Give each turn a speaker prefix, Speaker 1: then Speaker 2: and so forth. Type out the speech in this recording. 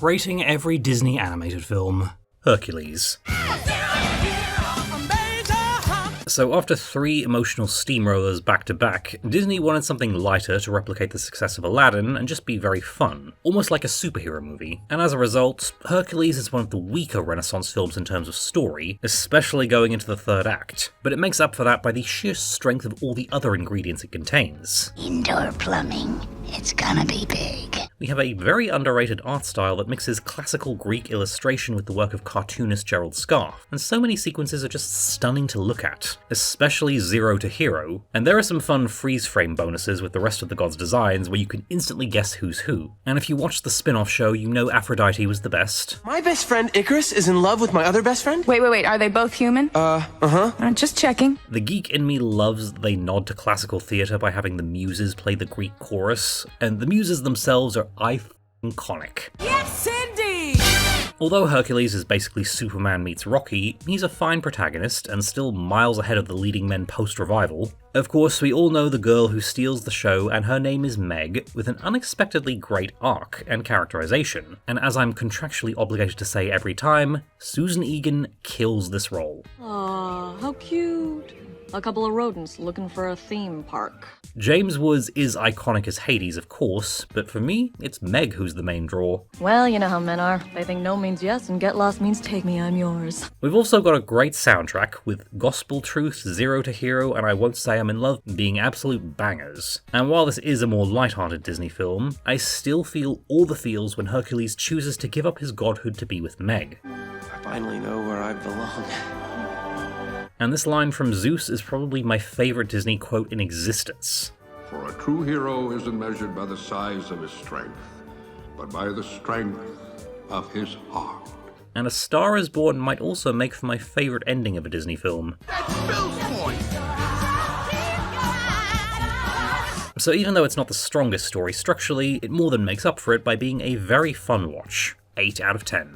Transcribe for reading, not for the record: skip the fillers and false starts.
Speaker 1: Rating every Disney animated film. Hercules. So after 3 emotional steamrollers back to back, Disney wanted something lighter to replicate the success of Aladdin and just be very fun, almost like a superhero movie. And as a result, Hercules is one of the weaker Renaissance films in terms of story, especially going into the 3rd act. But it makes up for that by the sheer strength of all the other ingredients it contains.
Speaker 2: Indoor plumbing. It's gonna be big.
Speaker 1: We have a very underrated art style that mixes classical Greek illustration with the work of cartoonist Gerald Scarfe, and so many sequences are just stunning to look at, especially Zero to Hero, and there are some fun freeze-frame bonuses with the rest of the gods' designs where you can instantly guess who's who. And if you watched the spin-off show, you know Aphrodite was the best.
Speaker 3: My best friend Icarus is in love with my other best friend?
Speaker 4: Wait, are they both human? Just checking.
Speaker 1: The geek in me loves that they nod to classical theatre by having the muses play the Greek chorus, and the muses themselves are iconic.
Speaker 4: Yes, indeed!
Speaker 1: Although Hercules is basically Superman meets Rocky, he's a fine protagonist and still miles ahead of the leading men post-revival. Of course, we all know the girl who steals the show, and her name is Meg, with an unexpectedly great arc and characterization. And as I'm contractually obligated to say every time, Susan Egan kills this role.
Speaker 5: Aw, how cute. A couple of rodents looking for a theme park.
Speaker 1: James Woods is iconic as Hades, of course, but for me, it's Meg who's the main draw.
Speaker 5: Well, you know how men are. They think no means yes, and get lost means take me, I'm yours.
Speaker 1: We've also got a great soundtrack, with Gospel Truth, Zero to Hero, and I Won't Say I'm in Love being absolute bangers. And while this is a more light-hearted Disney film, I still feel all the feels when Hercules chooses to give up his godhood to be with Meg.
Speaker 3: I finally know where I belong.
Speaker 1: And this line from Zeus is probably my favourite Disney quote in existence.
Speaker 6: For a true hero isn't measured by the size of his strength, but by the strength of his heart.
Speaker 1: And A Star is Born might also make for my favourite ending of a Disney film.
Speaker 6: That's Bill's point!
Speaker 1: So even though it's not the strongest story structurally, it more than makes up for it by being a very fun watch. 8 out of 10.